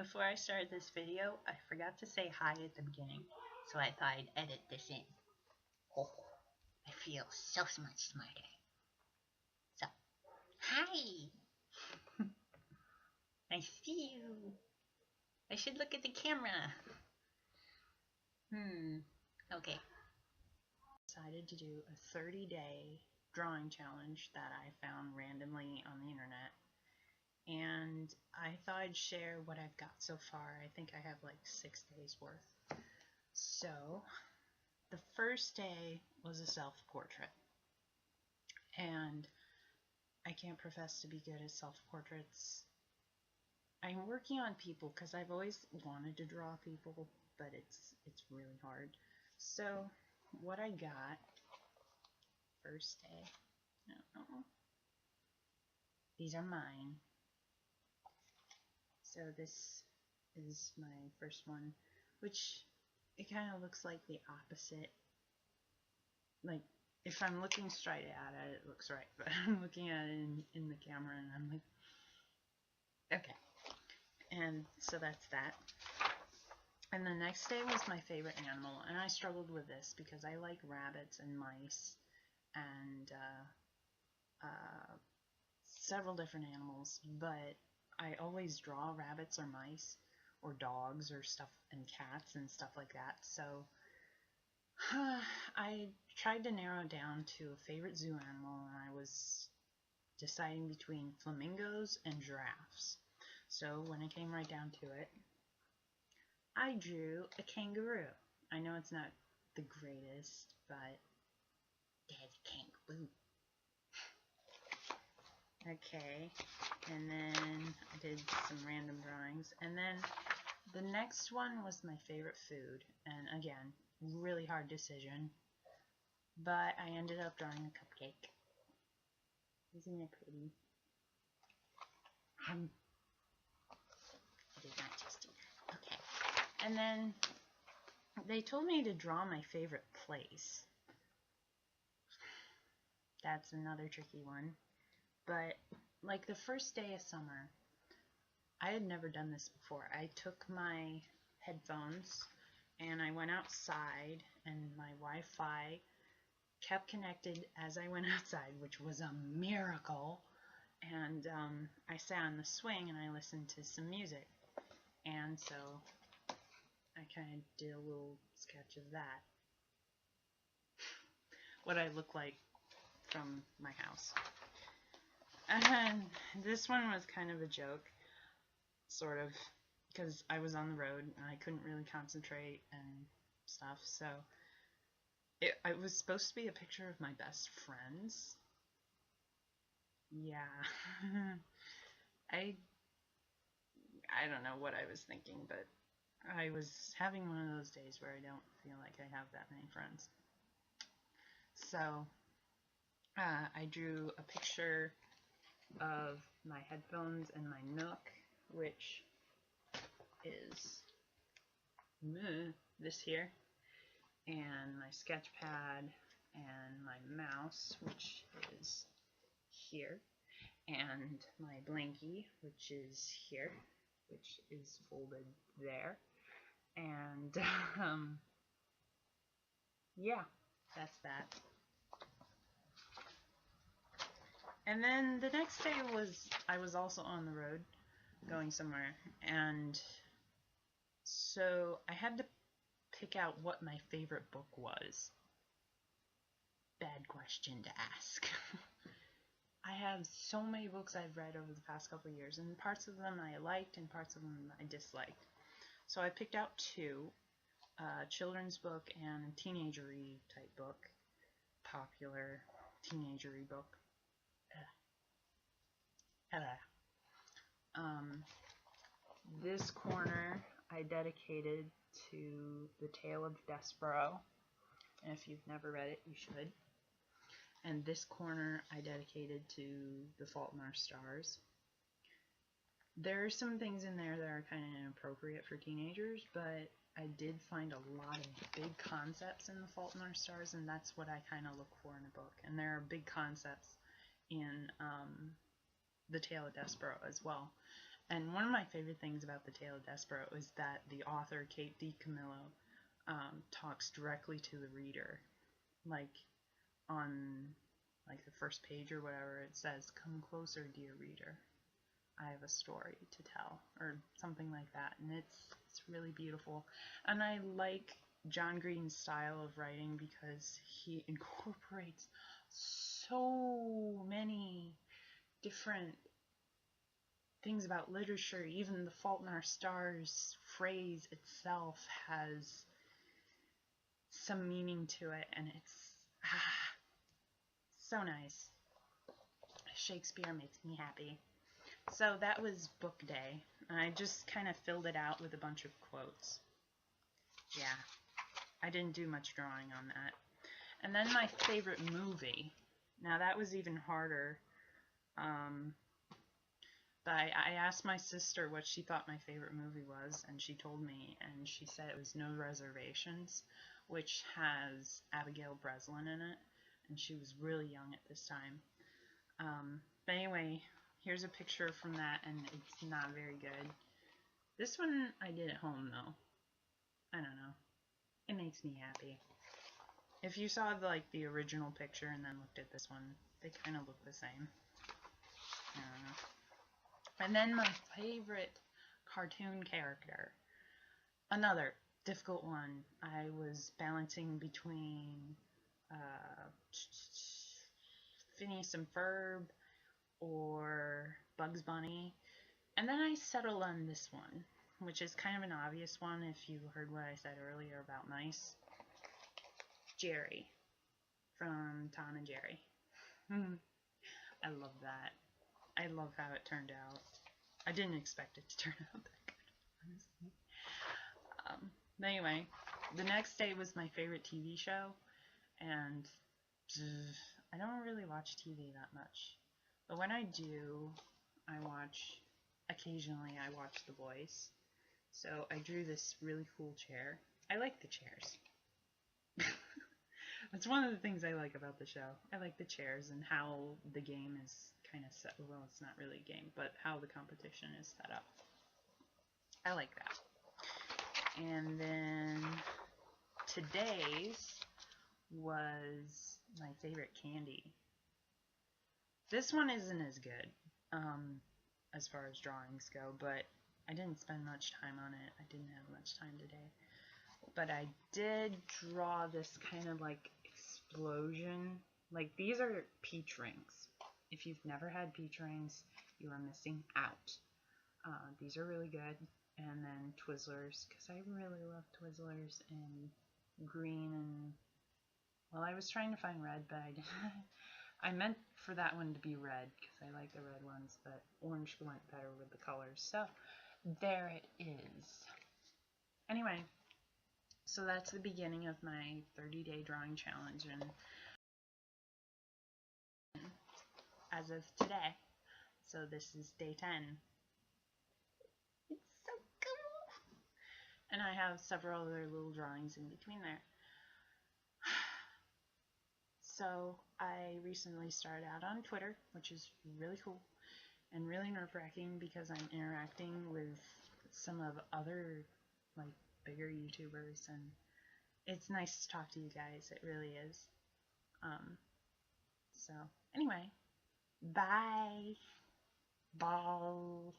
Before I started this video, I forgot to say hi at the beginning, so I thought I'd edit this in. Oh, I feel so much smarter. So, hi! I see you. I should look at the camera. Okay. Decided to do a 30-day drawing challenge that I found randomly on the internet. And I thought I'd share what I've got so far. I think I have like 6 days worth. So, the first day was a self-portrait. And I can't profess to be good at self-portraits. I'm working on people because I've always wanted to draw people, but it's really hard. So, what I got first day, these are mine. So this is my first one, which it kind of looks like the opposite. Like, if I'm looking straight at it, it looks right, but I'm looking at it in the camera and I'm like, okay. And so that's that. And the next day was my favorite animal, and I struggled with this because I like rabbits and mice and several different animals, but I always draw rabbits or mice or dogs or stuff and cats and stuff like that. So I tried to narrow it down to a favorite zoo animal, and I was deciding between flamingos and giraffes. So when it came right down to it, I drew a kangaroo. I know it's not the greatest, but there's a kangaroo. Okay, and then I did some random drawings, and then the next one was my favorite food, and again, really hard decision, but I ended up drawing a cupcake. Isn't it pretty? It is not tasty. Okay, and then they told me to draw my favorite place. That's another tricky one. But like the first day of summer, I had never done this before. I took my headphones and I went outside, and my Wi-Fi kept connected as I went outside, which was a miracle. And I sat on the swing and I listened to some music. And so I kind of did a little sketch of that. What I look like from my house. And this one was kind of a joke, sort of, because I was on the road and I couldn't really concentrate and stuff. So it was supposed to be a picture of my best friends. Yeah. I don't know what I was thinking, but I was having one of those days where I don't feel like I have that many friends. So I drew a picture of my headphones and my Nook, which is this here, and my sketch pad and my mouse, which is here, and my blankie, which is here, which is folded there, and yeah, that's that. And then the next day I was also on the road going somewhere, and so I had to pick out what my favorite book was. Bad question to ask. I have so many books I've read over the past couple of years, and parts of them I liked and parts of them I disliked. So I picked out two, a children's book and a teenagery type book, popular teenagery book. This corner I dedicated to The Tale of Despereaux, and if you've never read it, you should. And this corner I dedicated to The Fault in Our Stars. There are some things in there that are kind of inappropriate for teenagers, but I did find a lot of big concepts in The Fault in Our Stars, and that's what I kind of look for in a book. And there are big concepts in The Tale of Despereaux as well. And one of my favorite things about The Tale of Desperate was that the author, Kate DiCamillo, talks directly to the reader. Like on like the first page or whatever, it says, "Come closer, dear reader. I have a story to tell," or something like that. And it's really beautiful. And I like John Green's style of writing because he incorporates so many different things about literature. Even The Fault in Our Stars phrase itself has some meaning to it, and it's so nice. Shakespeare makes me happy. So that was book day. I just kind of filled it out with a bunch of quotes. Yeah, I didn't do much drawing on that. And then my favorite movie. Now that was even harder. But I asked my sister what she thought my favorite movie was, and she told me, and she said it was No Reservations, which has Abigail Breslin in it, and she was really young at this time. But anyway, here's a picture from that, and it's not very good. This one I did at home, though. I don't know. It makes me happy. If you saw the original picture and then looked at this one, they kind of look the same. I don't know. And then my favorite cartoon character. Another difficult one. I was balancing between Phineas and Ferb or Bugs Bunny. And then I settled on this one, which is kind of an obvious one if you heard what I said earlier about mice. Jerry from Tom and Jerry. I love that. I love how it turned out. I didn't expect it to turn out that good, honestly. But anyway, the next day was my favorite TV show, and I don't really watch TV that much. But when I do, occasionally I watch The Boys. So I drew this really cool chair. I like the chairs. That's one of the things I like about the show. I like the chairs and how the game is kind of set. Well, it's not really a game, but how the competition is set up. I like that. And then today's was my favorite candy. This one isn't as good as far as drawings go, but I didn't spend much time on it. I didn't have much time today. But I did draw this kind of like explosion. Like, these are peach rings. If you've never had peach rings, you are missing out. These are really good. And then Twizzlers, because I really love Twizzlers, and green, and well, I was trying to find red, but I didn't. I meant for that one to be red because I like the red ones, but orange went better with the colors. So there it is. Anyway, so that's the beginning of my 30-day drawing challenge, and as of today, so this is day 10. It's so cool! And I have several other little drawings in between there. So I recently started out on Twitter, which is really cool and really nerve-wracking because I'm interacting with some of other like bigger YouTubers, and it's nice to talk to you guys. It really is. So anyway, bye. Bye.